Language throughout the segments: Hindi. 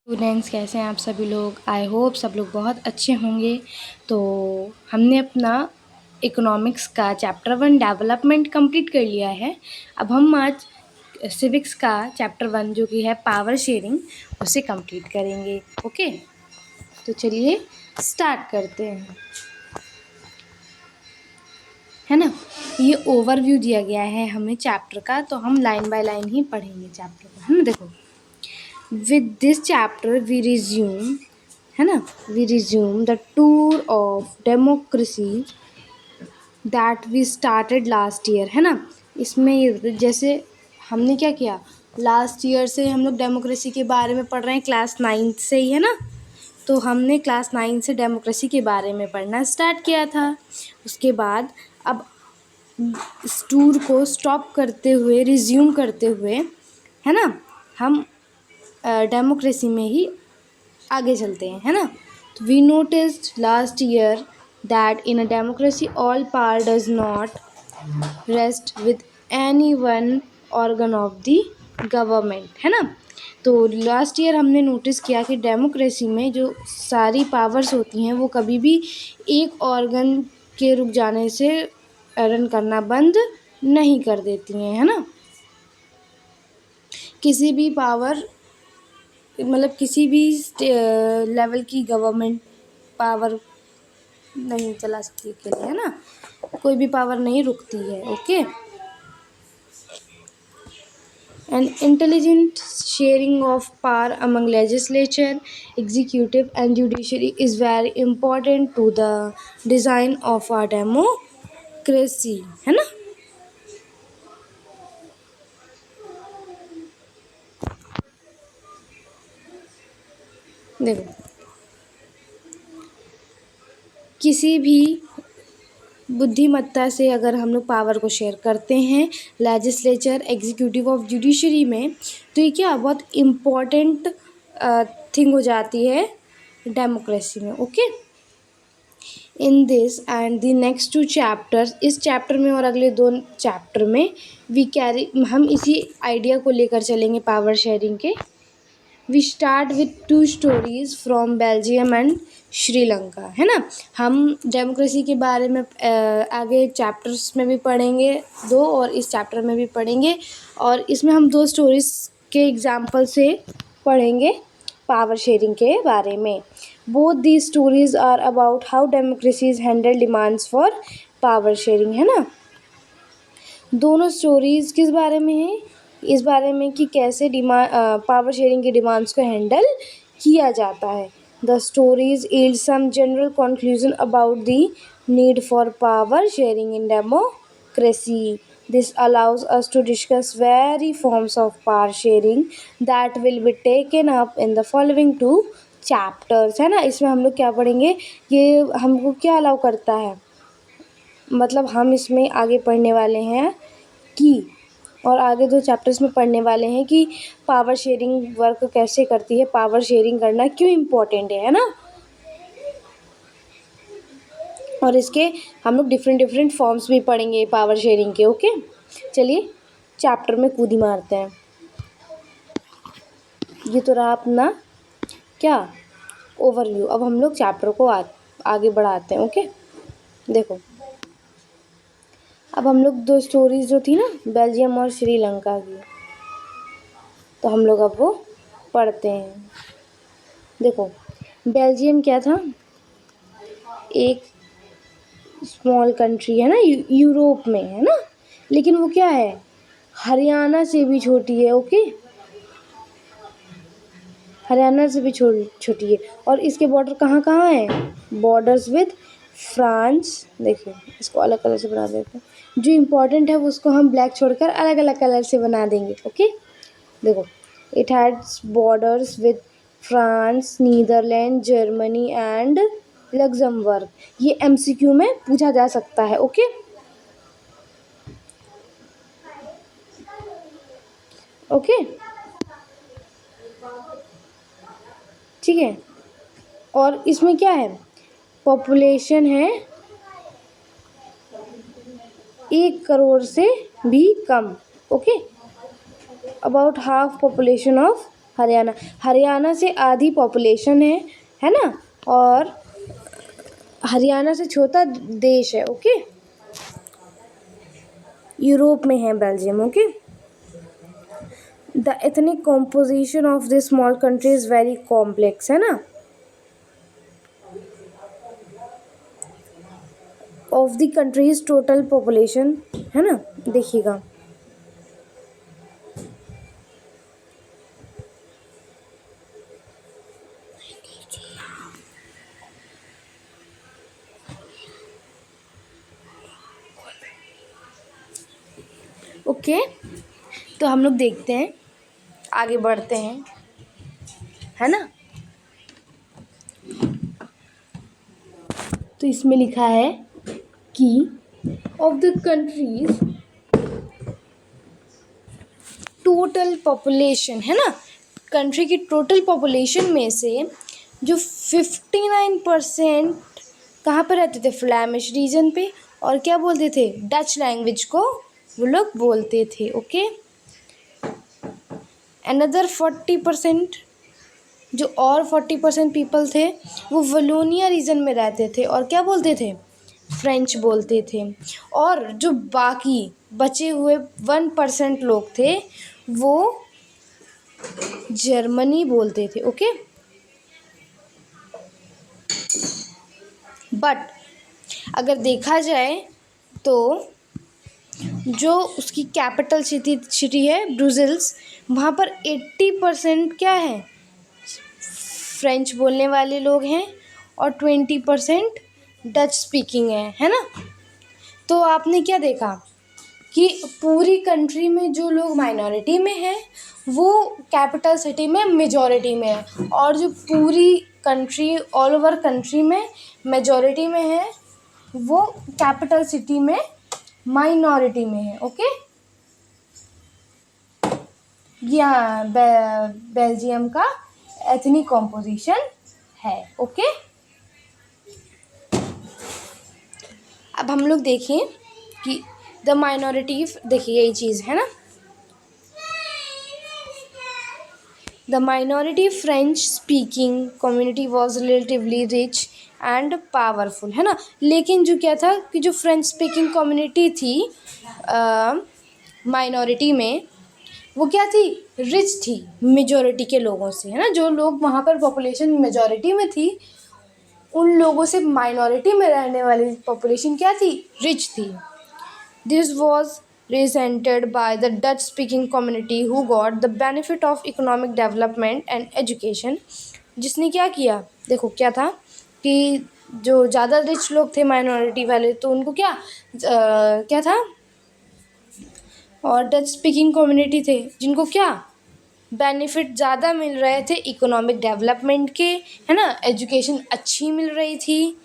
स्टूडेंट्स, कैसे हैं आप सभी लोग। आई होप सब लोग बहुत अच्छे होंगे। तो हमने अपना इकोनॉमिक्स का चैप्टर 1 डेवलपमेंट कंप्लीट कर लिया है। अब हम आज सिविक्स का चैप्टर 1 जो कि है पावर शेयरिंग उसे कंप्लीट करेंगे। ओके, तो चलिए स्टार्ट करते हैं, है ना। ये ओवरव्यू दिया गया है हमें चैप्टर का, तो हम लाइन बाय लाइन ही पढ़ेंगे चैप्टर को, है ना। देखो, with this chapter we resume, है ना, we resume the tour of democracy that we started last year, है ना। इसमें ये जैसे हमने क्या किया, लास्ट ईयर से हम लोग डेमोक्रेसी के बारे में पढ़ रहे हैं, क्लास 9 से ही, है ना। तो हमने क्लास 9 से डेमोक्रेसी के बारे में पढ़ना स्टार्ट किया था। उसके बाद अब इस टूर को स्टॉप करते हुए, रिज्यूम करते हुए, है ना, हम डेमोक्रेसी में ही आगे चलते हैं, है ना। तो we noticed last year that in a democracy all power does not rest with any one organ of the government, है ना। तो लास्ट ईयर हमने नोटिस किया कि डेमोक्रेसी में जो सारी पावर्स होती हैं वो कभी भी एक ऑर्गन के रुक जाने से रन करना बंद नहीं कर देती हैं, है ना। किसी भी पावर, मतलब किसी भी लेवल की गवर्नमेंट पावर नहीं चला सकती अकेले, है ना। कोई भी पावर नहीं रुकती है। Okay, an intelligent sharing of power among legislature, executive and judiciary is very important to the design of our democracy, है ना। देखो, किसी भी बुद्धिमत्ता से अगर हम लोग पावर को शेयर करते हैं लेजिस्लेचर, एग्जीक्यूटिव और जुडिशरी में, तो ये क्या बहुत इम्पॉर्टेंट थिंग हो जाती है डेमोक्रेसी में। Okay, in this and the next 2 chapters, इस चैप्टर में और अगले 2 चैप्टर में वी कैरी, हम इसी आइडिया को लेकर चलेंगे पावर शेयरिंग के। We start with 2 stories from Belgium and Sri Lanka, है ना। हम डेमोक्रेसी के बारे में आगे चैप्टर्स में भी पढ़ेंगे 2, और इस चैप्टर में भी पढ़ेंगे, और इसमें हम 2 स्टोरीज के एग्जाम्पल से पढ़ेंगे पावर शेयरिंग के बारे में। Both the stories are about how democracies handle demands for power sharing, है ना। दोनों स्टोरीज किस बारे में है, इस बारे में कि कैसे पावर शेयरिंग की डिमांड्स को हैंडल किया जाता है। The stories yield some general conclusion about the need for power sharing in democracy. This allows us to discuss various forms of power sharing that will be taken up in the following 2 chapters, है ना। इसमें हम लोग क्या पढ़ेंगे, ये हमको क्या अलाउ करता है, मतलब हम इसमें आगे पढ़ने वाले हैं कि, और आगे 2 चैप्टर्स में पढ़ने वाले हैं कि पावर शेयरिंग वर्क कैसे करती है, पावर शेयरिंग करना क्यों इम्पोर्टेंट है ना। और इसके हम लोग डिफरेंट फॉर्म्स भी पढ़ेंगे पावर शेयरिंग के। ओके, चलिए चैप्टर में कूदी मारते हैं। ये तो रहा अपना क्या ओवरव्यू। अब हम लोग चैप्टर को आगे बढ़ाते हैं। ओके, देखो, अब हम लोग 2 स्टोरीज जो थी ना बेल्जियम और श्रीलंका की, तो हम लोग अब वो पढ़ते हैं। देखो, बेल्जियम क्या था, एक स्मॉल कंट्री है ना, यूरोप में, है ना। लेकिन वो क्या है, हरियाणा से भी छोटी है। ओके, हरियाणा से भी छोटी है। और इसके बॉर्डर कहाँ कहाँ है, बॉर्डर्स विद फ्रांस। देखिए, इसको अलग कलर से बना देते हैं, जो इम्पोर्टेंट है वो उसको हम ब्लैक छोड़कर अलग अलग कलर से बना देंगे। ओके, देखो, it has borders with France, Netherlands, Germany and Luxembourg. ये MCQ में पूछा जा सकता है। ओके, ओके, ठीक है। और इसमें क्या है, पॉपुलेशन है 1 करोड़ से भी कम। Okay, about half population of Haryana, Haryana से आधी पॉपुलेशन है ना, और हरियाणा से छोटा देश है। ओके, यूरोप में है Belgium. Okay, the ethnic composition of this small country is very complex, है ना, of the countries total population, है ना, देखिएगा। ओके, तो हम लोग देखते हैं, आगे बढ़ते हैं, है ना। तो इसमें लिखा है कि of the countries total population, है ना, कंट्री की टोटल पॉपुलेशन में से जो 59% कहाँ पर रहते थे, फ्लैमिश रीजन पे, और क्या बोलते थे, डच लैंग्वेज को वो लोग बोलते थे। ओके, अनदर 40%, जो और 40% पीपल थे वो वलोनिया रीजन में रहते थे और क्या बोलते थे, फ्रेंच बोलते थे। और जो बाकी बचे हुए 1% लोग थे वो जर्मनी बोलते थे। ओके, बट अगर देखा जाए तो जो उसकी कैपिटल सिटी है ब्रुसेल्स, वहाँ पर 80% क्या है, फ्रेंच बोलने वाले लोग हैं और 20% डच स्पीकिंग है ना। तो आपने क्या देखा कि पूरी कंट्री में जो लोग माइनॉरिटी में हैं वो कैपिटल सिटी में मेजॉरिटी में है, और जो पूरी कंट्री ऑल ओवर कंट्री में मेजॉरिटी में है वो कैपिटल सिटी में माइनॉरिटी में है। ओके, यहाँ बेल्जियम का एथनिक कॉम्पोजिशन है। ओके, अब हम लोग देखें कि द माइनॉरिटी, देखिए यही चीज़ है ना, the minority French speaking community was relatively rich and powerful, है ना। लेकिन जो क्या था कि जो फ्रेंच स्पीकिंग कम्युनिटी थी माइनॉरिटी में, वो क्या थी, रिच थी मेजॉरिटी के लोगों से, है ना। जो लोग वहाँ पर पॉपुलेशन मेजॉरिटी में थी उन लोगों से माइनॉरिटी में रहने वाली पॉपुलेशन क्या थी, रिच थी। This was resented by the Dutch speaking community who got the benefit of economic development and education। जिसने क्या किया, देखो क्या था कि जो ज़्यादा रिच लोग थे माइनॉरिटी वाले तो उनको क्या था, और डच स्पीकिंग कम्युनिटी थे जिनको क्या बेनिफिट ज़्यादा मिल रहे थे इकोनॉमिक डेवलपमेंट के, है ना, एजुकेशन अच्छी मिल रही थी,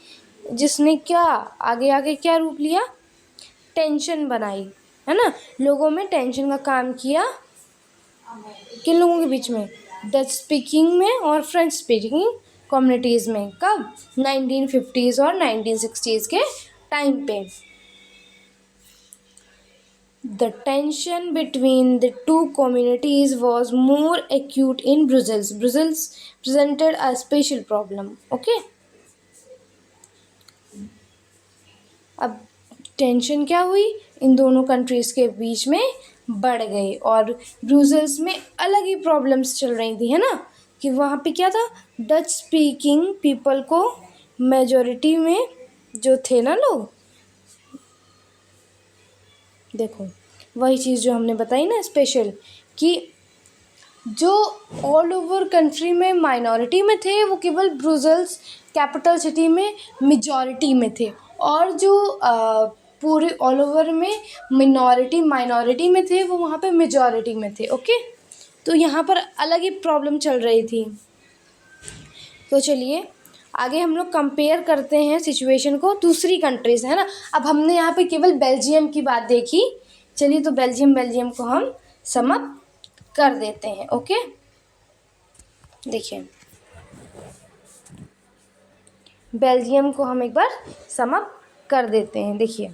जिसने क्या आगे आगे क्या रूप लिया, टेंशन बनाई, है ना, लोगों में टेंशन का काम किया। किन लोगों के बीच में, डच स्पीकिंग में और फ्रेंच स्पीकिंग कम्युनिटीज़ में। कब, 1950s और 1960s के टाइम पे। The tension between the two communities was more acute in Brussels. Brussels presented a special problem. Okay? अब टेंशन क्या हुई, इन दोनों कंट्रीज़ के बीच में बढ़ गई और ब्रुसेल्स में अलग ही प्रॉब्लम्स चल रही थी, है ना, कि वहाँ पे क्या था, डच स्पीकिंग पीपल को मेजॉरिटी में जो थे ना लोग, देखो वही चीज़ जो हमने बताई ना स्पेशल, कि जो ऑल ओवर कंट्री में माइनॉरिटी में थे वो केवल ब्रुसेल्स कैपिटल सिटी में मेजॉरिटी में थे, और जो पूरे ऑल ओवर में माइनॉरिटी में थे वो वहाँ पे मेजॉरिटी में थे। ओके, तो यहाँ पर अलग ही प्रॉब्लम चल रही थी। तो चलिए आगे हम लोग कंपेयर करते हैं सिचुएशन को दूसरी कंट्रीज, है ना। अब हमने यहाँ पे केवल बेल्जियम की बात देखी, चलिए तो बेल्जियम को हम सम अप कर देते हैं। ओके, देखिए बेल्जियम को हम एक बार सम अप कर देते हैं। देखिए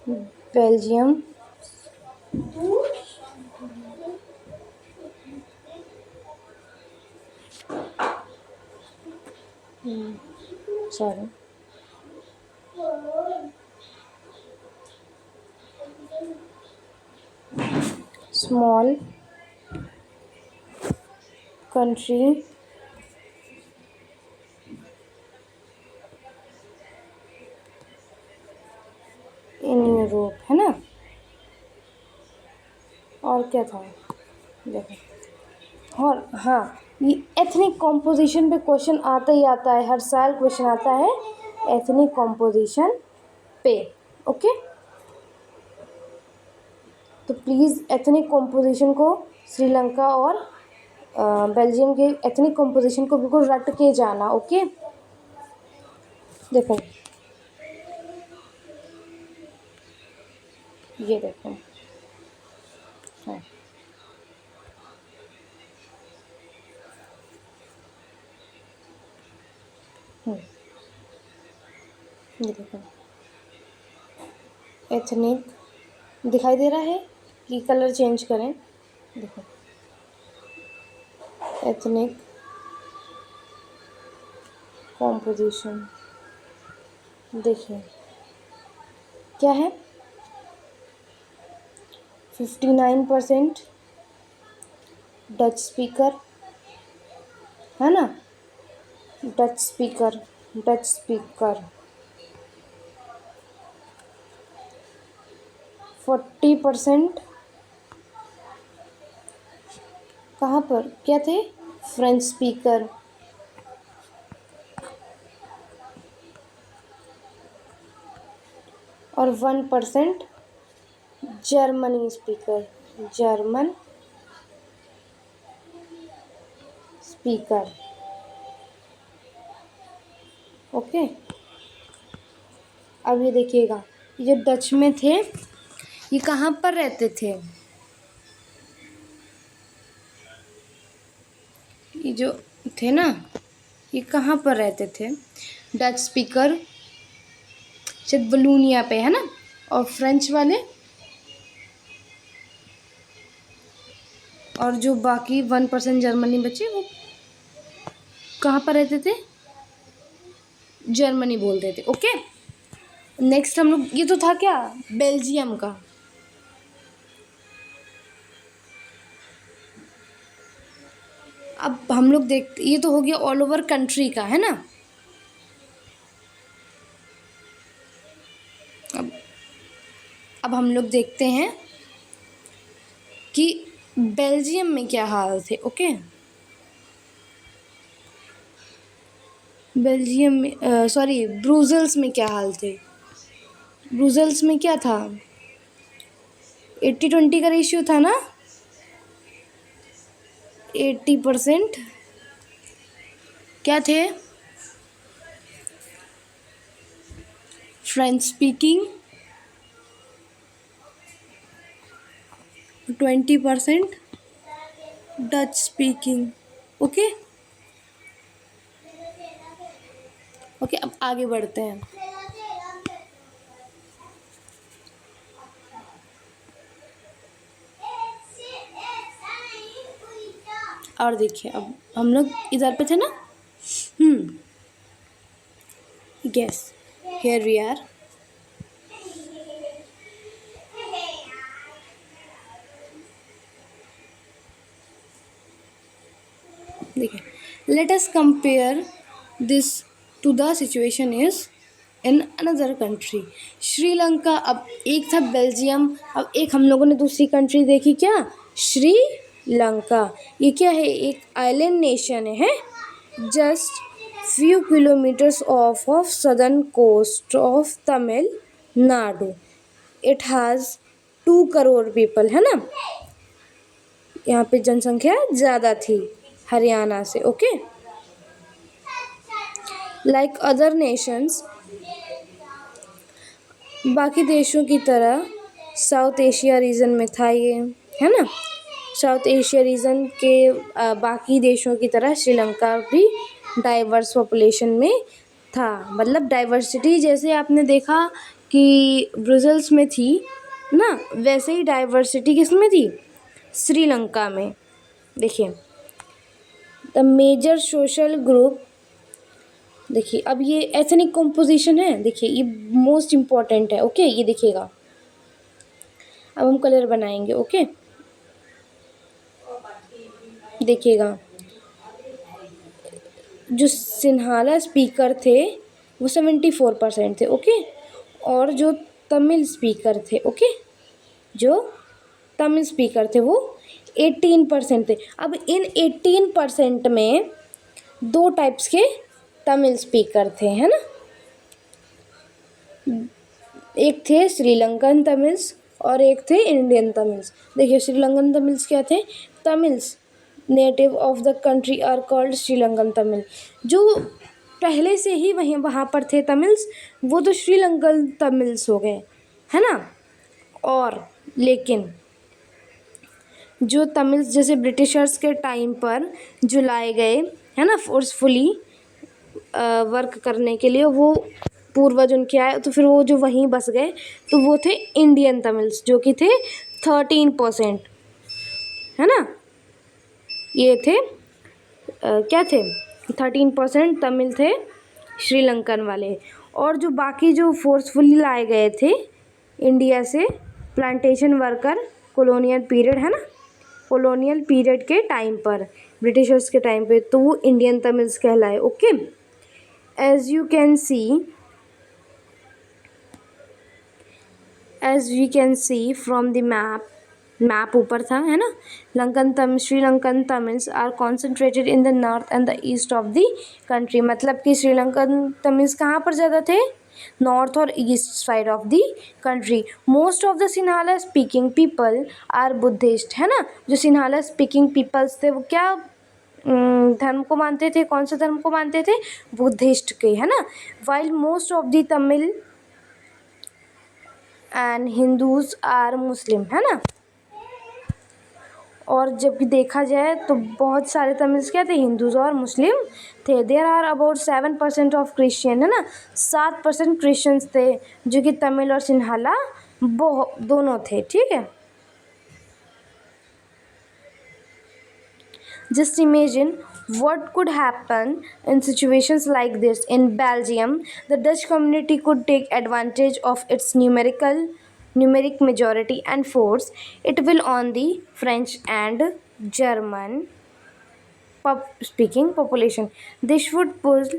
Belgium, sorry, small country in Europe, है ना। और क्या था, देखो, और हाँ, ये एथनिक कॉम्पोजिशन पे क्वेश्चन आता ही आता है, हर साल क्वेश्चन आता है एथनिक कॉम्पोजिशन पे। ओके, तो प्लीज़ एथनिक कॉम्पोजिशन को, श्रीलंका और बेल्जियम के एथनिक कॉम्पोजिशन को बिल्कुल रट के जाना। ओके, देखो, ये देखो, हाँ, ये देखो, एथनिक दिखाई दे रहा है कि कलर चेंज करें, देखो, एथनिक कॉम्पोजिशन, देखिए क्या है, 59% डच स्पीकर, है ना, डच स्पीकर, डच स्पीकर, 40% कहाँ पर क्या थे, फ्रेंच स्पीकर, और 1% Germany speaker, German speaker. Okay, अब ये देखिएगा, ये डच में थे, ये कहाँ पर रहते थे, ये जो थे ना, ये कहाँ पर रहते थे, डच स्पीकर शायद वलोनिया पे, है ना, और फ्रेंच वाले, और जो बाकी 1% जर्मनी बचे, वो कहाँ पर रहते थे, जर्मनी बोलते थे। ओके, नेक्स्ट हम लोग, ये तो था क्या, बेल्जियम का। अब हम लोग देखते, ये तो हो गया ऑल ओवर कंट्री का, है ना। अब हम लोग देखते हैं कि बेल्जियम में क्या हाल थे। ओके, बेल्जियम में, सॉरी, ब्रुसेल्स में क्या हाल थे, ब्रुसेल्स में क्या था, 80-20 का रेशियो था ना, 80% क्या थे, French speaking, 20% Dutch speaking. Okay, okay, अब आगे बढ़ते हैं। और देखिए, अब हम लोग इधर पे थे ना, गेस, हियर वी आर, देखिए, let us compare this to the situation is in another country, Sri Lanka. अब एक था बेल्जियम, अब एक हम लोगों ने दूसरी कंट्री देखी, क्या, श्रीलंका। ये क्या है, एक आइलैंड नेशन है, just few kilometers off of southern coast of Tamil Nadu. It has 2 crore people, है ना, यहाँ पे जनसंख्या ज़्यादा थी हरियाणा से। ओके, लाइक अदर नेशंस, बाकी देशों की तरह साउथ एशिया रीजन में था ये, है ना, साउथ एशिया रीजन के बाकी देशों की तरह श्रीलंका भी डाइवर्स पॉपुलेशन में था, मतलब डाइवर्सिटी, जैसे आपने देखा कि ब्रुसेल्स में थी ना, वैसे ही डाइवर्सिटी किस में थी, श्रीलंका में। देखिए द मेजर सोशल ग्रुप, देखिए अब ये एथनिक कॉम्पोजिशन है, देखिए ये मोस्ट इम्पॉर्टेंट है। ओके, ये देखिएगा, अब हम कलर बनाएंगे। ओके, देखिएगा जो सिन्हाला स्पीकर थे वो 74% थे। ओके, और जो तमिल स्पीकर थे, ओके, जो तमिल स्पीकर थे वो 18% थे। अब इन 18% में दो टाइप्स के तमिल स्पीकर थे, है ना, एक थे श्रीलंकन तमिल्स और एक थे इंडियन तमिल्स। देखिए श्रीलंकन तमिल्स क्या थे, Tamils native of the country are called Sri Lankan Tamil. जो पहले से ही वहाँ पर थे तमिल्स, वो तो श्रीलंकन तमिल्स हो गए, है ना। और लेकिन जो तमिल्स जैसे ब्रिटिशर्स के टाइम पर जो लाए गए, है ना, फोर्सफुली वर्क करने के लिए, वो पूर्वज उनके आए, तो फिर वो जो वहीं बस गए, तो वो थे इंडियन तमिल्स, जो कि थे 13%, है ना। ये थे क्या थे, 13% तमिल थे श्रीलंकन वाले। और जो बाकी जो फोर्सफुली लाए गए थे इंडिया से प्लांटेशन वर्कर, कॉलोनियल पीरियड, है ना, कॉलोनियल पीरियड के टाइम पर, ब्रिटिशर्स के टाइम पे, तो वो इंडियन तमिल्स कहलाए। Okay, as you can see, as we can see from the map ऊपर था, है ना, Sri Lankan Tamils are concentrated in the north and the east of the country. मतलब कि श्रीलंकन तमिल्स कहाँ पर ज़्यादा थे, नॉर्थ और east side of the country. Most of the Sinhala speaking people are Buddhist, है ना। जो सिन्हाला स्पीकिंग पीपल्स थे वो क्या धर्म को मानते थे, कौन से धर्म को मानते थे, बुद्धिस्ट के, है ना। While most of the Tamil and Hindus are Muslim, है ना। और जब देखा जाए तो बहुत सारे तमिल्स क्या थे, हिंदूज और मुस्लिम थे। There are about 7% of Christian, है ना, 7% क्रिश्चियंस थे, जो कि तमिल और सिन्हाला दोनों थे। ठीक है, just imagine what could happen in situations like this. In Belgium, the Dutch community could take advantage of its numeric majority and force it will on the French and German speaking population. This would push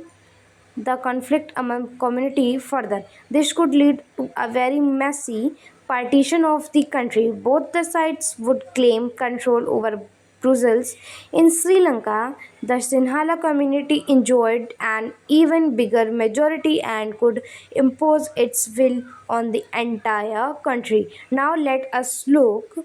the conflict among community further. This could lead to a very messy partition of the country. Both the sides would claim control over Brussels. In Sri Lanka, the Sinhala community enjoyed an even bigger majority and could impose its will on the entire country. Now let us look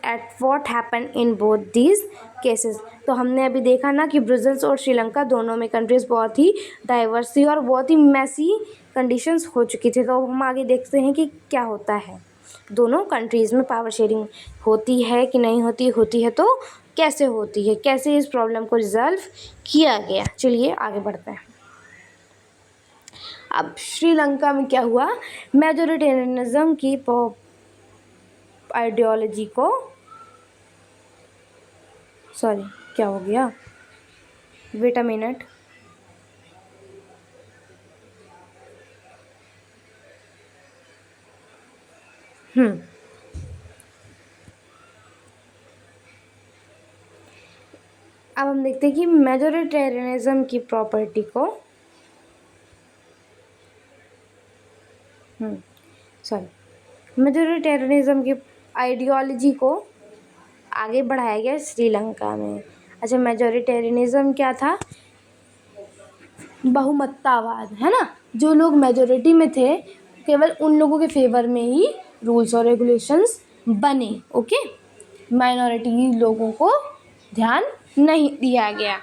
at what happened in both these cases. तो हमने अभी देखा ना कि ब्रुसेल्स और श्रीलंका दोनों में कंट्रीज़ बहुत ही डाइवर्स थी और बहुत ही मैसी कंडीशंस हो चुकी थी। तो हम आगे देखते हैं कि क्या होता है दोनों कंट्रीज़ में, पावर शेयरिंग होती है कि नहीं होती, होती है तो कैसे होती है, कैसे इस प्रॉब्लम को रिजॉल्व किया गया। चलिए आगे बढ़ते हैं। अब श्रीलंका में क्या हुआ, मेजोरिटेरियनिज्म की आइडियोलॉजी को, सॉरी क्या हो गया, वेट अ मिनट, अब हम देखते हैं कि मेजोरिटेरियनिज्म की प्रॉपर्टी को, मेजोरिटेरियनिज्म की आइडियोलॉजी को आगे बढ़ाया गया श्रीलंका में। अच्छा, मेजोरिटेरियनिज्म क्या था, बहुमतवाद, है ना। जो लोग मेजोरिटी में थे केवल उन लोगों के फेवर में ही रूल्स और रेगुलेशंस बने। ओके, माइनॉरिटी लोगों को ध्यान नहीं दिया गया।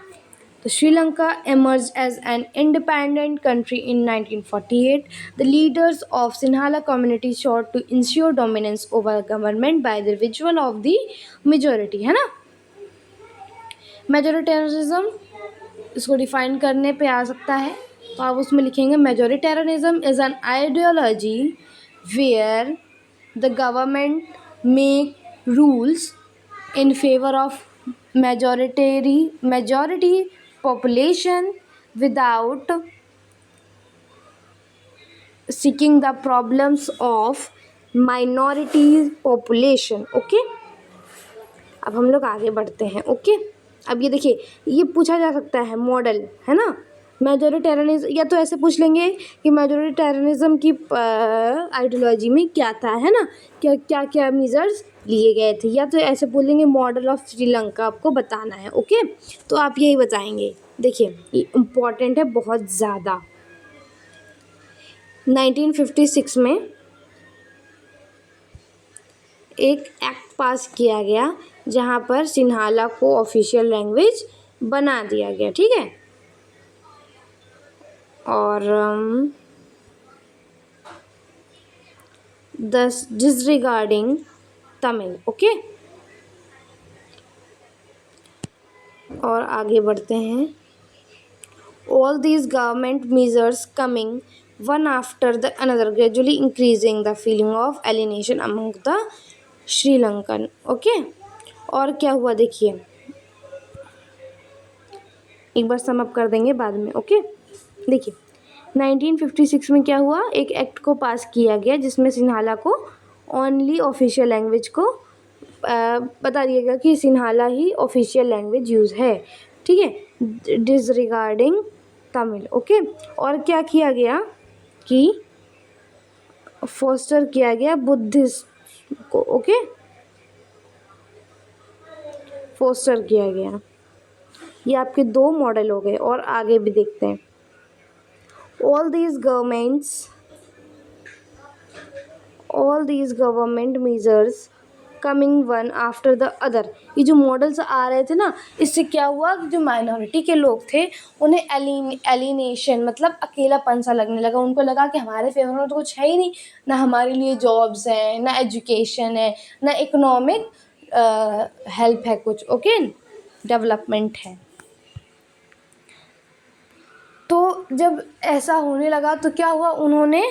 तो Sri Lanka emerged as an independent country in 1948. The leaders of Sinhala community sought to ensure dominance over government by the ritual of the majority, है ना। मेजोरिटेरियनिज्म इसको डिफाइन करने पे आ सकता है तो आप उसमें लिखेंगे majoritarianism is an ideology where the government make rules in favor of majority population without seeking the problems of minority population. Okay, अब हम लोग आगे बढ़ते हैं. ओके, अब ये देखिए, ये पूछा जा सकता है मॉडल, है ना. मेजोरिटेरियनिज्म, या तो ऐसे पूछ लेंगे कि मेजोरिटेरियनिज्म की आइडियोलॉजी में क्या था, है ना, क्या क्या क्या मेजर्स लिए गए थे, या तो ऐसे बोलेंगे मॉडल ऑफ श्रीलंका आपको बताना है. ओके, तो आप यही बताएंगे. देखिए, ये इम्पॉर्टेंट है बहुत ज़्यादा. 1956 में एक एक्ट पास किया गया जहाँ पर सिन्हाला को ऑफिशियल लैंग्वेज बना दिया गया. ठीक है, और disregarding तमिल. ओके, और आगे बढ़ते हैं. All these government measures coming one after the another gradually increasing the feeling of alienation among the Sri Lankan. Okay, और क्या हुआ देखिए, एक बार सम अप कर देंगे बाद में. ओके, देखिए 1956 में क्या हुआ, एक एक्ट को पास किया गया जिसमें सिन्हाला को ओनली ऑफिशियल लैंग्वेज को बता दिया गया कि सिन्हाला ही ऑफिशियल लैंग्वेज यूज़ है. ठीक है, डिसरिगार्डिंग तमिल. ओके, और क्या किया गया कि फोस्टर किया गया बुद्धिस्ट को. ओके, फोस्टर किया गया. ये आपके दो मॉडल हो गए, और आगे भी देखते हैं. all these government measures coming one after the other. ये जो मॉडल्स आ रहे थे ना, इससे क्या हुआ कि जो माइनॉरिटी के लोग थे उन्हें एलिनेशन मतलब अकेलापन सा लगने लगा. उनको लगा कि हमारे फेवर में तो कुछ है ही नहीं, ना हमारे लिए जॉब्स हैं, ना एजुकेशन है, ना इकोनॉमिक हेल्प है कुछ. ओके, डेवलपमेंट है. तो जब ऐसा होने लगा तो क्या हुआ, उन्होंने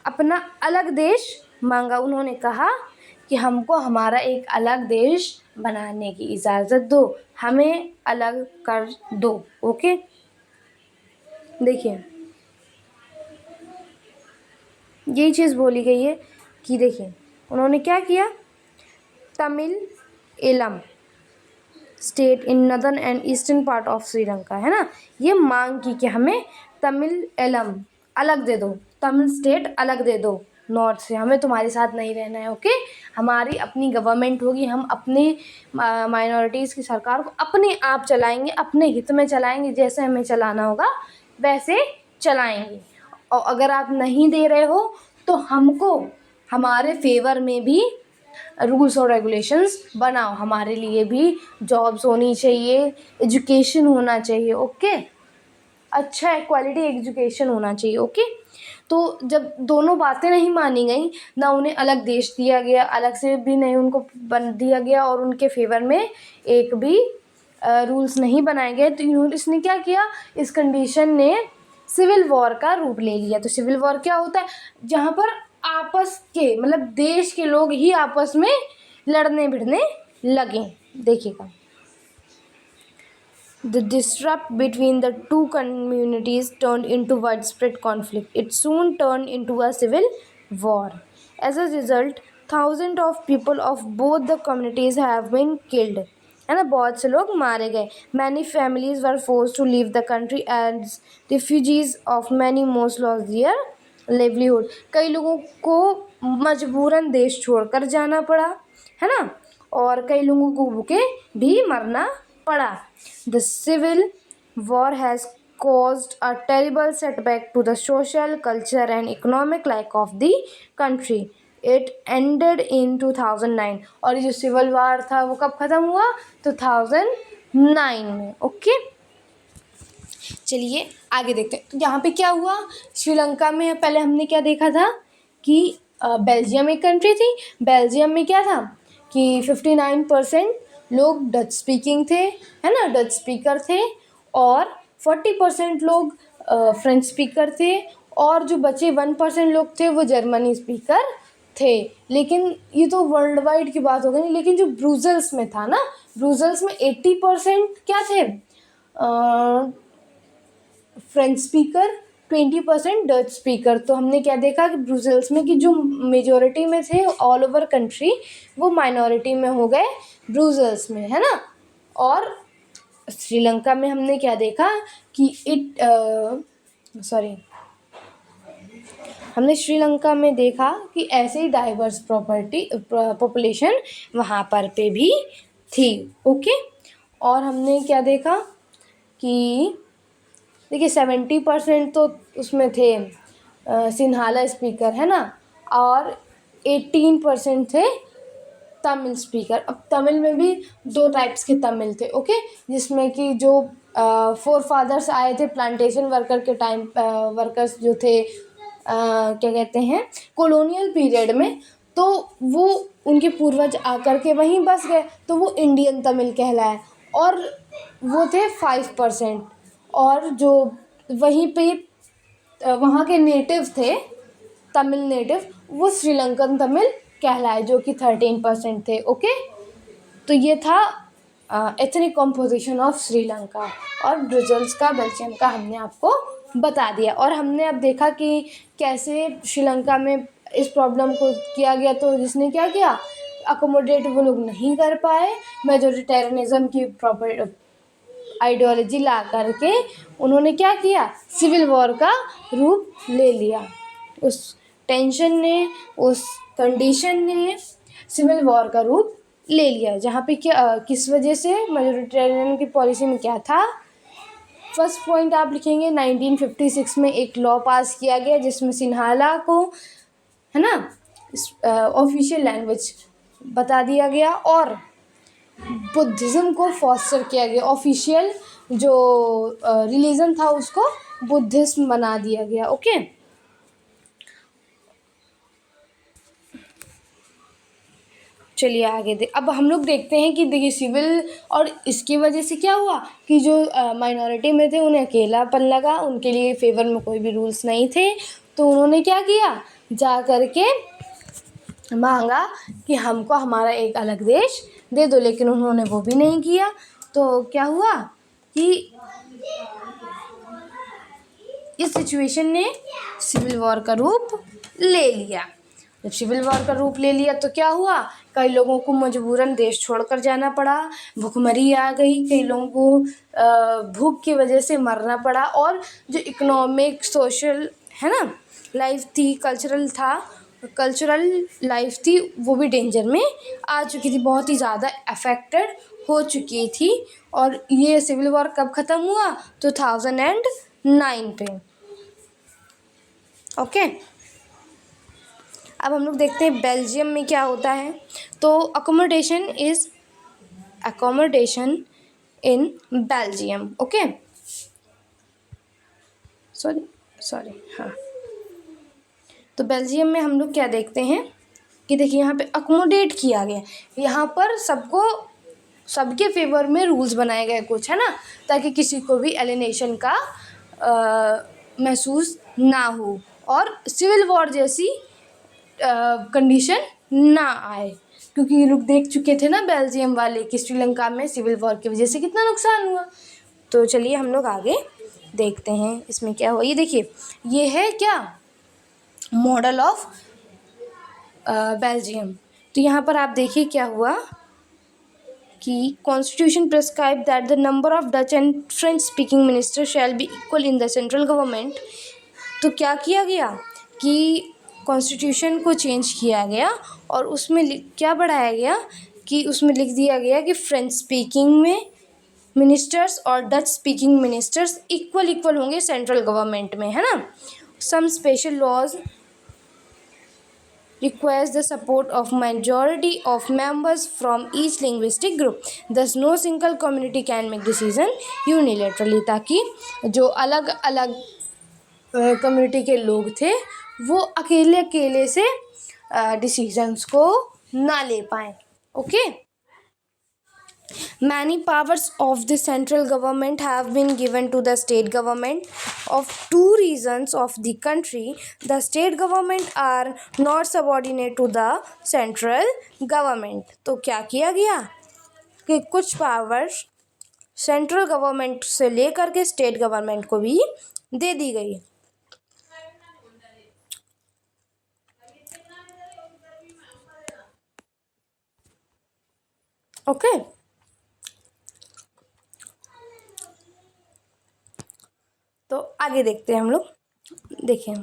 अपना अलग देश मांगा. उन्होंने कहा कि हमको हमारा एक अलग देश बनाने की इजाज़त दो, हमें अलग कर दो. ओके, देखिए यही चीज़ बोली गई है कि देखिए उन्होंने क्या किया, Tamil Eelam state in northern and eastern part of Sri Lanka, है ना, ये मांग की कि हमें तमिल एलम अलग दे दो, तमिल स्टेट अलग दे दो नॉर्थ से, हमें तुम्हारे साथ नहीं रहना है. ओके, हमारी अपनी गवर्नमेंट होगी, हम अपने माइनॉरिटीज़ की सरकार को अपने आप चलाएंगे, अपने हित में चलाएंगे, जैसे हमें चलाना होगा वैसे चलाएंगे. और अगर आप नहीं दे रहे हो तो हमको हमारे फेवर में भी रूल्स और रेगुलेशंस बनाओ, हमारे लिए भी जॉब्स होनी चाहिए, एजुकेशन होना चाहिए. ओके, अच्छा है, क्वालिटी एजुकेशन होना चाहिए. ओके, तो जब दोनों बातें नहीं मानी गई, ना उन्हें अलग देश दिया गया, अलग से भी नहीं उनको बन दिया गया, और उनके फेवर में एक भी रूल्स नहीं बनाए गए, तो इसने क्या किया, इस कंडीशन ने सिविल वॉर का रूप ले लिया. तो सिविल वॉर क्या होता है, जहाँ पर आपस के मतलब देश के लोग ही आपस में लड़ने भिड़ने लगे. देखिएगा, The disrupt between the two communities turned into widespread conflict. It soon turned into a civil war. As a result, thousands of people of both the communities have been killed. है ना, बहुत से लोग मारे गए. Many families were forced to leave the country as refugees of many most lost their livelihood. कई लोगों को मजबूरन देश छोड़कर जाना पड़ा, है ना, और कई लोगों को भूखे भी मरना पड़ा. The civil war has caused a terrible setback to the social, culture and economic life of the country. It ended in 2009. और ये जो सिविल वार था वो कब ख़त्म हुआ, 2009 में. ओके, चलिए आगे देखते हैं. तो यहाँ पे क्या हुआ, श्रीलंका में पहले हमने क्या देखा था कि बेल्जियम एक कंट्री थी. बेल्जियम में क्या था कि 59% लोग डच स्पीकिंग थे, है ना, डच स्पीकर थे, और 40% लोग फ्रेंच स्पीकर थे और जो बचे 1% लोग थे वो जर्मनी स्पीकर थे। लेकिन ये तो वर्ल्ड वाइड की बात हो गई, लेकिन जो ब्रुसेल्स में था ना, ब्रुसेल्स में 80% क्या थे, फ्रेंच स्पीकर, 20% डच स्पीकर। तो हमने क्या देखा कि ब्रुसेल्स में कि जो मेजोरिटी में थे ऑल ओवर कंट्री, वो माइनॉरिटी में हो गए ब्रुसेल्स में, है ना। और श्रीलंका में हमने क्या देखा कि हमने श्रीलंका में देखा कि ऐसे ही डाइवर्स पॉपुलेशन वहाँ पर पे भी थी। ओके, और हमने क्या देखा कि देखिए 70% तो उसमें थे सिन्हाला स्पीकर, है ना, और 18% थे तमिल स्पीकर। अब तमिल में भी 2 टाइप्स के तमिल थे, ओके, जिसमें कि जो फोर फादर्स आए थे प्लांटेशन वर्कर के टाइम, वर्कर्स जो थे क्या कहते हैं कॉलोनियल पीरियड में, तो वो उनके पूर्वज आकर के वहीं बस गए, तो वो इंडियन तमिल कहलाए, और वो थे 5%। और जो वहीं पे वहाँ के नेटिव थे, तमिल नेटिव, वो श्रीलंकन तमिल कहलाए, जो कि 13% थे। ओके, तो ये था एथनिक कॉम्पोजिशन ऑफ श्रीलंका, और ब्रुसेल्स का, बेल्जियम का हमने आपको बता दिया। और हमने अब देखा कि कैसे श्रीलंका में इस प्रॉब्लम को किया गया, तो जिसने क्या किया, अकोमोडेट वो लोग नहीं कर पाए, मेजोरिटेरियनिज्म की प्रॉपर आइडियोलॉजी ला करके उन्होंने क्या किया, सिविल वॉर का रूप ले लिया। उस टेंशन ने, उस कंडीशन ने सिविल वॉर का रूप ले लिया, जहाँ पे क्या किस वजह से, मेजोरिटेरियन की पॉलिसी में क्या था। फर्स्ट पॉइंट आप लिखेंगे 1956 में एक लॉ पास किया गया जिसमें सिन्हाला को, है ना, ऑफिशियल लैंग्वेज बता दिया गया, और बुद्धिज़्म को फॉस्टर किया गया, ऑफिशियल जो रिलीजन था उसको बुद्धिज्म बना दिया गया। ओके, चलिए आगे अब हम लोग देखते हैं कि देखिए सिविल, और इसकी वजह से क्या हुआ कि जो माइनॉरिटी में थे उन्हें अकेलापन लगा, उनके लिए फेवर में कोई भी रूल्स नहीं थे, तो उन्होंने क्या किया, जा कर के मांगा कि हमको हमारा एक अलग देश दे दो, लेकिन उन्होंने वो भी नहीं किया। तो क्या हुआ कि इस सिचुएशन ने सिविल वॉर का रूप ले लिया। जब सिविल वॉर का रूप ले लिया तो क्या हुआ, कई लोगों को मजबूरन देश छोड़कर जाना पड़ा, भुखमरी आ गई, कई लोगों को भूख की वजह से मरना पड़ा, और जो इकोनॉमिक सोशल, है ना, लाइफ थी, कल्चरल लाइफ थी, वो भी डेंजर में आ चुकी थी, बहुत ही ज़्यादा अफेक्टेड हो चुकी थी। और ये सिविल वॉर कब ख़त्म हुआ, 2009 पे। ओके, अब हम लोग देखते हैं बेल्जियम में क्या होता है। तो accommodation in Belgium. Okay, sorry हाँ, तो बेल्जियम में हम लोग क्या देखते हैं कि देखिए यहाँ पे अकोमोडेट किया गया, यहाँ पर सबके फेवर में रूल्स बनाए गए कुछ, है ना, ताकि किसी को भी एलिनेशन का महसूस ना हो, और सिविल वॉर जैसी कंडीशन ना आए, क्योंकि ये लोग देख चुके थे ना बेल्जियम वाले कि श्रीलंका में सिविल वॉर की वजह से कितना नुकसान हुआ। तो चलिए हम लोग आगे देखते हैं इसमें क्या हुआ। ये देखिए, ये है क्या, मॉडल ऑफ बेल्जियम। तो यहाँ पर आप देखिए क्या हुआ कि constitution prescribe that the number of Dutch and French speaking minister shall be equal in the central government. तो क्या किया गया कि कॉन्स्टिट्यूशन को चेंज किया गया, और उसमें क्या बढ़ाया गया कि उसमें लिख दिया गया कि फ्रेंच स्पीकिंग में मिनिस्टर्स और डच स्पीकिंग मिनिस्टर्स इक्वल होंगे सेंट्रल गवर्नमेंट में, है ना। Some special laws requires the support of majority of members from each linguistic group, thus no single community can make decision unilaterally, ताकि जो अलग अलग कम्युनिटी के लोग थे वो अकेले से डिसीजंस को ना ले पाएँ। Okay, Many powers of the central government have been given to the state government of two regions of the country. The state government are not subordinate to the central government. तो क्या किया गया कि कुछ पावर्स सेंट्रल गवर्नमेंट से लेकर के स्टेट गवर्नमेंट को भी दे दी गई। ओके तो आगे देखते हैं हम लोग। देखिए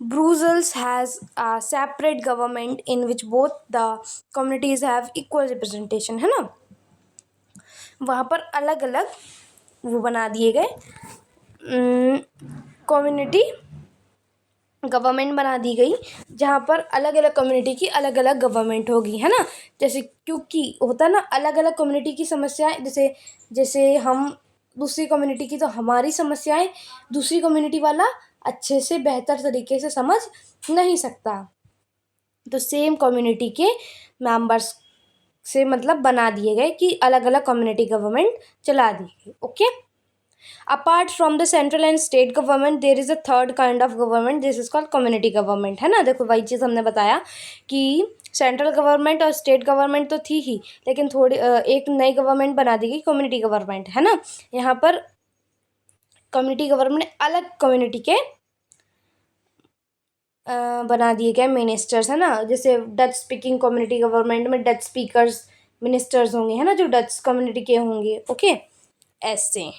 Brussels has a separate government in which both the communities have equal representation, है ना। वहाँ पर अलग अलग वो बना दिए गए कम्युनिटी गवर्नमेंट बना दी गई, जहाँ पर अलग अलग कम्युनिटी की अलग अलग गवर्नमेंट होगी, है ना। जैसे क्योंकि होता है ना अलग अलग कम्युनिटी की समस्याएं, जैसे जैसे हम दूसरी कम्युनिटी की तो हमारी समस्याएं दूसरी कम्युनिटी वाला अच्छे से बेहतर तरीके से समझ नहीं सकता, तो सेम कम्युनिटी के मेंबर्स से मतलब बना दिए गए कि अलग अलग कम्युनिटी गवर्नमेंट चला दी गई। Okay apart from the central and state government there is a third kind of government, this is called community government, है ना। देखो वही चीज़ हमने बताया कि सेंट्रल गवर्नमेंट और स्टेट गवर्नमेंट तो थी ही, लेकिन थोड़ी एक नई गवर्नमेंट बना दी गई कम्युनिटी गवर्नमेंट, है ना। यहाँ पर कम्युनिटी गवर्नमेंट अलग कम्युनिटी के बना दिए गए मिनिस्टर्स, है ना। जैसे डच स्पीकिंग कम्युनिटी गवर्नमेंट में डच स्पीकर्स मिनिस्टर्स होंगे, है ना, जो डच कम्युनिटी के होंगे। ओके ऐसे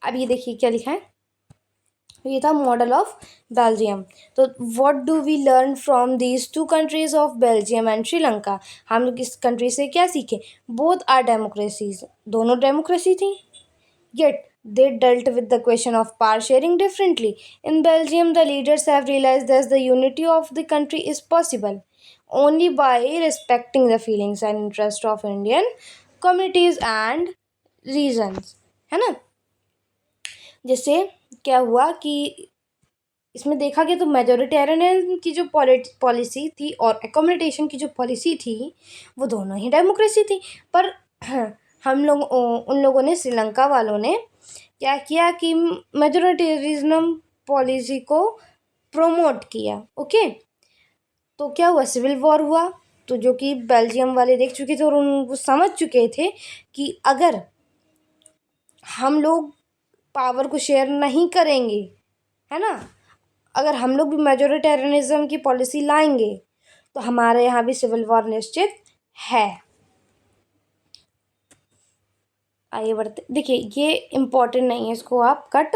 अब ये देखिए क्या लिखा है, ये था मॉडल ऑफ बेल्जियम। तो what do we learn from these two countries of Belgium and Sri Lanka, हम लोग इस कंट्री से क्या सीखे। बोथ आर डेमोक्रेसीज, दोनों डेमोक्रेसी थी, yet they dealt with the question of power sharing differently. In Belgium, the leaders have realized that the unity of the country is possible only by respecting the feelings and interests of Indian communities and regions, है ना। जैसे क्या हुआ कि इसमें देखा गया तो मेजोरिटेरियन की जो पॉलिसी थी और अकोमोडेशन की जो पॉलिसी थी वो दोनों ही डेमोक्रेसी थी, पर हम लोग उन लोगों ने श्रीलंका वालों ने क्या किया कि मेजोरिटेरिज्म पॉलिसी को प्रोमोट किया। ओके तो क्या हुआ, सिविल वॉर हुआ, तो जो कि बेल्जियम वाले देख चुके थे और वो समझ चुके थे कि अगर हम लोग पावर को शेयर नहीं करेंगे, है ना, अगर हम लोग भी मेजोरिटेरियनिज्म की पॉलिसी लाएंगे तो हमारे यहाँ भी सिविल वॉर निश्चित है। आइए बढ़ते, देखिए ये इम्पोर्टेंट नहीं है, इसको आप कट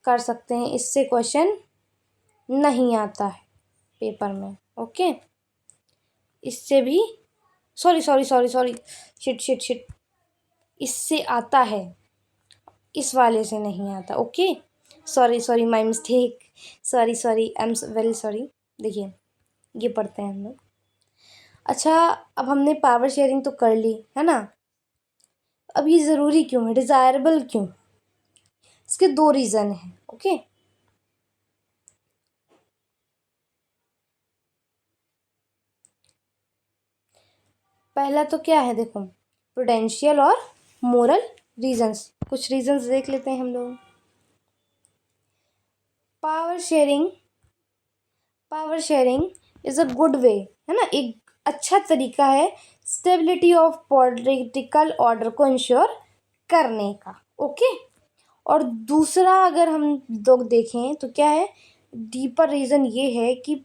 कर सकते हैं, इससे क्वेश्चन नहीं आता है पेपर में। ओके इससे भी सॉरी शिट इससे आता है, इस वाले से नहीं आता। Okay sorry my mistake, sorry I am very sorry. देखिए ये पढ़ते हैं हम लोग। अच्छा अब हमने पावर शेयरिंग तो कर ली, है ना। अब ये ज़रूरी क्यों है, डिज़ायरेबल क्यों, इसके दो रीज़न हैं। ओके पहला तो क्या है, देखो प्रूडेंशियल और मोरल रीजंस। कुछ रीजंस देख लेते हैं हम लोग। Power sharing is a good way, है ना, एक अच्छा तरीका है स्टेबिलिटी ऑफ पॉलिटिकल ऑर्डर को इंश्योर करने का। ओके और दूसरा अगर हम लोग देखें तो क्या है, डीपर रीज़न ये है कि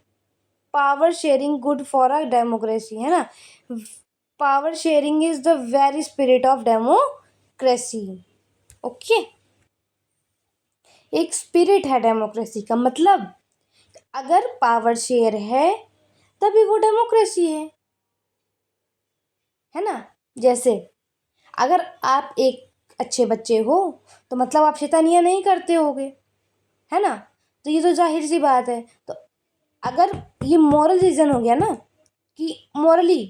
power sharing good for a democracy, है ना। Power sharing is the very spirit of democracy. Okay एक स्पिरिट है डेमोक्रेसी का, मतलब अगर पावर शेयर है तभी वो डेमोक्रेसी है ना। जैसे अगर आप एक अच्छे बच्चे हो तो मतलब आप शैतानियाँ नहीं करते होगे, है ना, तो ये तो जाहिर सी बात है। तो अगर ये मॉरल रीज़न हो गया ना कि मॉरली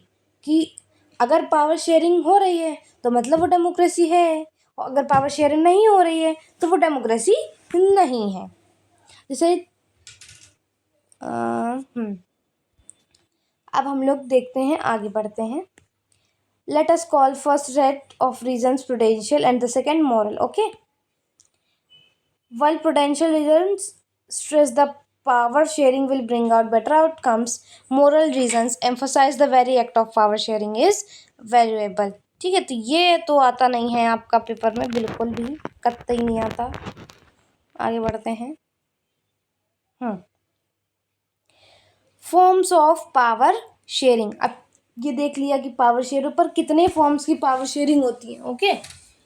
कि अगर पावर शेयरिंग हो रही है तो मतलब वो डेमोक्रेसी है, और अगर पावर शेयरिंग नहीं हो रही है तो वो डेमोक्रेसी नहीं है। जैसे अब हम लोग देखते हैं, आगे बढ़ते हैं. Let us call first set of reasons prudential and the second moral. Okay. While prudential reasons stress the power sharing will bring out better outcomes, moral reasons emphasize the very act of power sharing is valuable. ठीक है, तो ये तो आता नहीं है आपका पेपर में, बिल्कुल भी कतई नहीं आता. आगे बढ़ते हैं. Forms of power sharing. अब ये देख लिया कि पावर शेयर पर कितने फॉर्म्स की पावर शेयरिंग होती है. ओके,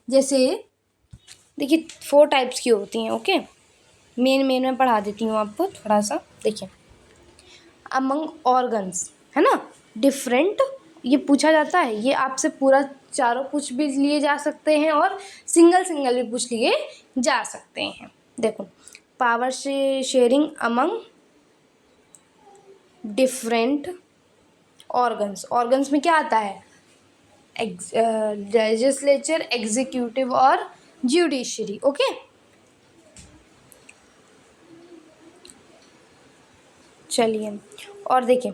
जैसे देखिए 4 टाइप्स की होती हैं. ओके, मेन मैं पढ़ा देती हूँ आपको थोड़ा सा. देखिए, अमंग ऑर्गन्स है ना, डिफरेंट, ये पूछा जाता है. ये आपसे पूरा चारों पूछ भी लिए जा सकते हैं और सिंगल भी पूछ लिए जा सकते हैं. देखो, power sharing among different organs में क्या आता है? लेजिस्लेचर, एग्जीक्यूटिव और ज्यूडिशरी. ओके, चलिए और देखिए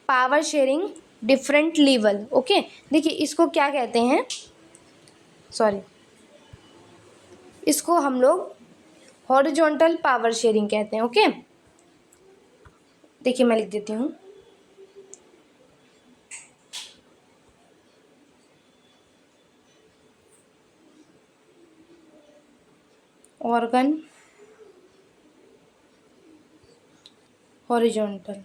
power sharing different level. Okay, देखिए इसको क्या कहते हैं, इसको हम लोग हॉरिजॉन्टल पावर शेयरिंग कहते हैं. ओके, देखिए मैं लिख देती हूँ. Organ horizontal,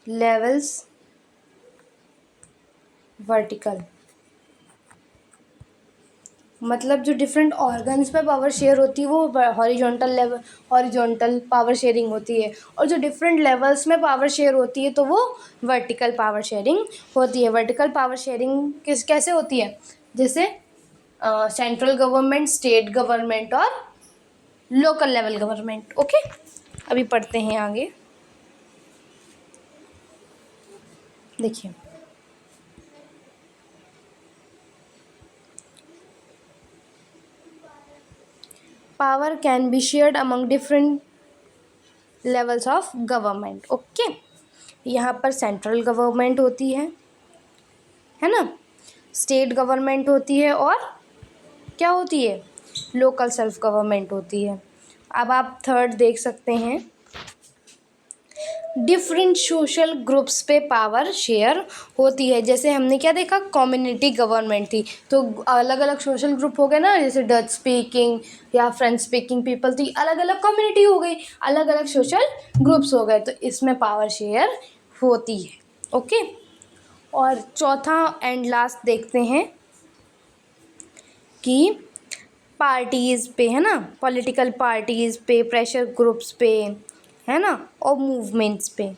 levels vertical. मतलब जो डिफरेंट ऑर्गन्स पे पावर शेयर होती है वो हॉरिजॉन्टल पावर शेयरिंग होती है, और जो डिफरेंट लेवल्स में पावर शेयर होती है तो वो वर्टिकल पावर शेयरिंग होती है. वर्टिकल पावर शेयरिंग कैसे होती है? जैसे सेंट्रल गवर्नमेंट, स्टेट गवर्नमेंट और लोकल लेवल गवर्नमेंट. ओके, अभी पढ़ते हैं आगे. देखिए, power can be shared among different levels of government. Okay, यहाँ पर सेंट्रल गवर्नमेंट होती है ना, स्टेट गवर्नमेंट होती है और क्या होती है? लोकल सेल्फ गवर्नमेंट होती है. अब आप थर्ड देख सकते हैं, डिफरेंट सोशल ग्रुप्स पे पावर शेयर होती है. जैसे हमने क्या देखा, कम्युनिटी गवर्नमेंट थी, तो अलग अलग सोशल ग्रुप हो गए ना, जैसे डच स्पीकिंग या फ्रेंच स्पीकिंग पीपल थी, अलग अलग कम्युनिटी हो गई, अलग अलग सोशल ग्रुप्स हो गए, तो इसमें पावर शेयर होती है. ओके, और चौथा एंड लास्ट देखते हैं कि पार्टीज़ पे है ना, पॉलिटिकल पार्टीज़ पे, प्रेशर ग्रुप्स पे है ना, और मूवमेंट्स पे,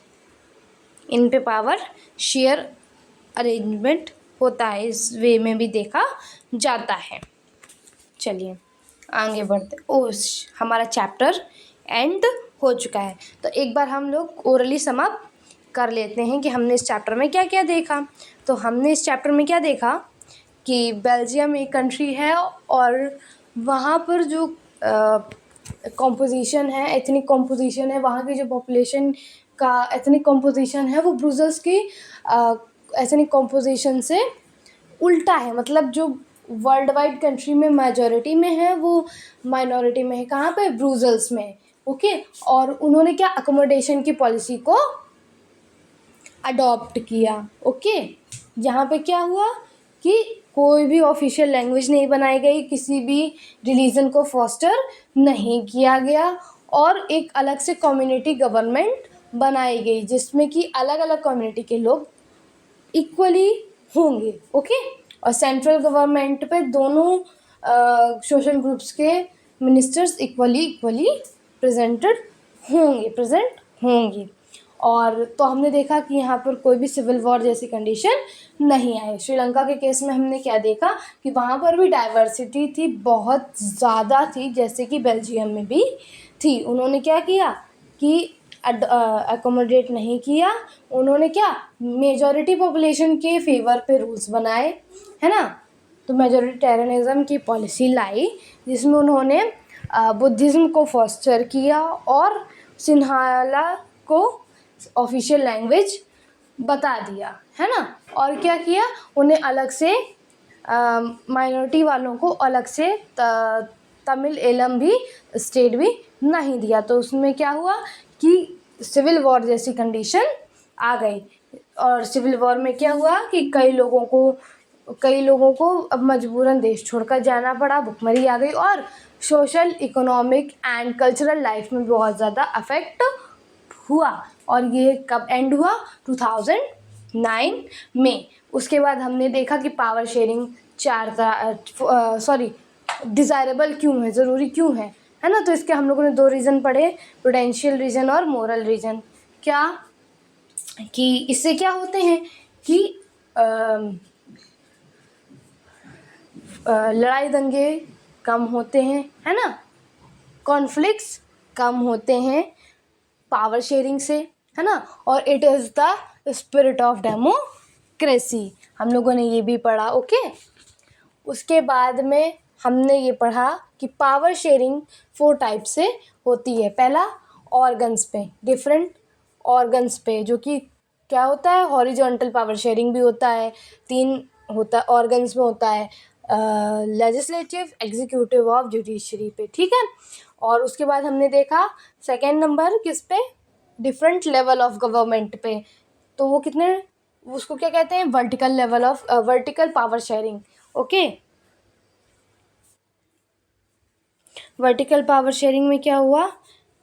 इन पे पावर शेयर अरेंजमेंट होता है. इस वे में भी देखा जाता है. चलिए आगे बढ़ते. हमारा चैप्टर एंड हो चुका है, तो एक बार हम लोग ओरली समाप्त कर लेते हैं कि हमने इस चैप्टर में क्या क्या देखा. तो हमने इस चैप्टर में क्या देखा कि बेल्जियम एक कंट्री है और वहाँ पर जो कॉम्पोजिशन है, एथनिक कॉम्पोजिशन है, वहाँ की जो पॉपुलेशन का एथनिक कॉम्पोजिशन है वो ब्रुसेल्स की एथनिक कॉम्पोजिशन से उल्टा है. मतलब जो वर्ल्ड वाइड कंट्री में मेजॉरिटी में है वो माइनॉरिटी में है. कहाँ पे? ब्रुसेल्स में. ओके, और उन्होंने क्या, अकोमोडेशन की पॉलिसी को अडॉप्ट किया. ओके, यहाँ पे क्या हुआ कि कोई भी ऑफिशियल लैंग्वेज नहीं बनाई गई, किसी भी रिलीजन को फॉस्टर नहीं किया गया, और एक अलग से कम्युनिटी गवर्नमेंट बनाई गई जिसमें कि अलग अलग कम्युनिटी के लोग इक्वली होंगे. ओके, और सेंट्रल गवर्नमेंट पे दोनों सोशल ग्रुप्स के मिनिस्टर्स इक्वली प्रेजेंट होंगे. और तो हमने देखा कि यहाँ पर कोई भी सिविल वॉर जैसी कंडीशन नहीं आई. श्रीलंका के केस में हमने क्या देखा कि वहाँ पर भी डाइवर्सिटी थी, बहुत ज़्यादा थी, जैसे कि बेल्जियम में भी थी. उन्होंने क्या किया कि अकोमोडेट नहीं किया। उन्होंने क्या, मेजॉरिटी पॉपुलेशन के फेवर पे रूल्स बनाए, है ना। तो मेजॉरिटेरियनिज्म की पॉलिसी लाई, जिसमें उन्होंने बुद्धिज़्म को फॉस्टर किया और सिन्हाला को ऑफिशियल लैंग्वेज बता दिया, है ना। और क्या किया, उन्हें अलग से माइनॉरिटी वालों को अलग से तमिल एलम भी स्टेट भी नहीं दिया। तो उसमें क्या हुआ कि सिविल वॉर जैसी कंडीशन आ गई। और सिविल वॉर में क्या हुआ कि कई लोगों को अब मजबूरन देश छोड़कर जाना पड़ा, भुखमरी आ गई और social, economic and cultural life में बहुत ज़्यादा अफेक्ट हुआ। और ये कब एंड हुआ, 2009 में। उसके बाद हमने देखा कि पावर शेयरिंग डिज़ायरेबल क्यों है, ज़रूरी क्यों है ना। तो इसके हम लोगों ने 2 रीज़न पढ़े, प्रूडेंशियल रीज़न और मोरल रीज़न। क्या कि इससे क्या होते हैं कि लड़ाई दंगे कम होते हैं, है ना, कॉन्फ्लिक्ट्स कम होते हैं पावर शेयरिंग से, है ना। और it is the spirit of democracy, हम लोगों ने ये भी पढ़ा। ओके, उसके बाद में हमने ये पढ़ा कि पावर शेयरिंग 4 टाइप से होती है। पहला, ऑर्गन्स पे, डिफरेंट ऑर्गन्स पे, जो कि क्या होता है, हॉरिजॉन्टल पावर शेयरिंग भी होता है। 3 होता ऑर्गन्स में होता है, लेजिस्लेटिव, एग्जीक्यूटिव और जुडिशरी पे, ठीक है। और उसके बाद हमने देखा सेकेंड नंबर किस पे, डिफरेंट लेवल ऑफ गवर्नमेंट पे। तो वो कितने, उसको क्या कहते हैं, vertical power sharing. Okay, vertical power sharing में क्या हुआ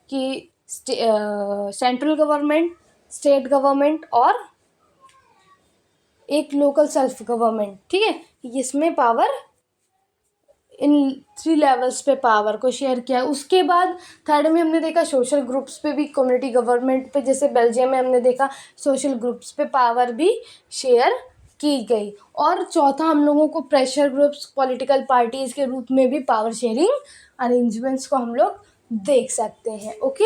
कि सेंट्रल गवर्नमेंट, स्टेट गवर्नमेंट और एक लोकल सेल्फ गवर्नमेंट, ठीक है, इसमें पावर, इन 3 लेवल्स पे पावर को शेयर किया। उसके बाद थर्ड में हमने देखा सोशल ग्रुप्स पे भी, कम्युनिटी गवर्नमेंट पे, जैसे बेल्जियम में हमने देखा सोशल ग्रुप्स पे पावर भी शेयर की गई। और चौथा, हम लोगों को प्रेशर ग्रुप्स, पॉलिटिकल पार्टीज़ के रूप में भी पावर शेयरिंग अरेंजमेंट्स को हम लोग देख सकते हैं। ओके,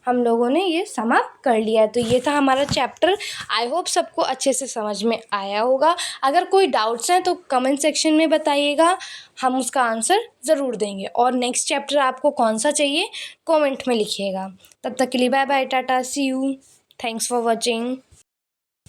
हम लोगों ने ये समाप्त कर लिया है। तो ये था हमारा चैप्टर। आई होप सबको अच्छे से समझ में आया होगा। अगर कोई डाउट्स हैं तो कमेंट सेक्शन में बताइएगा, हम उसका आंसर ज़रूर देंगे। और नेक्स्ट चैप्टर आपको कौन सा चाहिए कमेंट में लिखिएगा। तब तक के लिए bye bye, tata, see you, thanks for watching.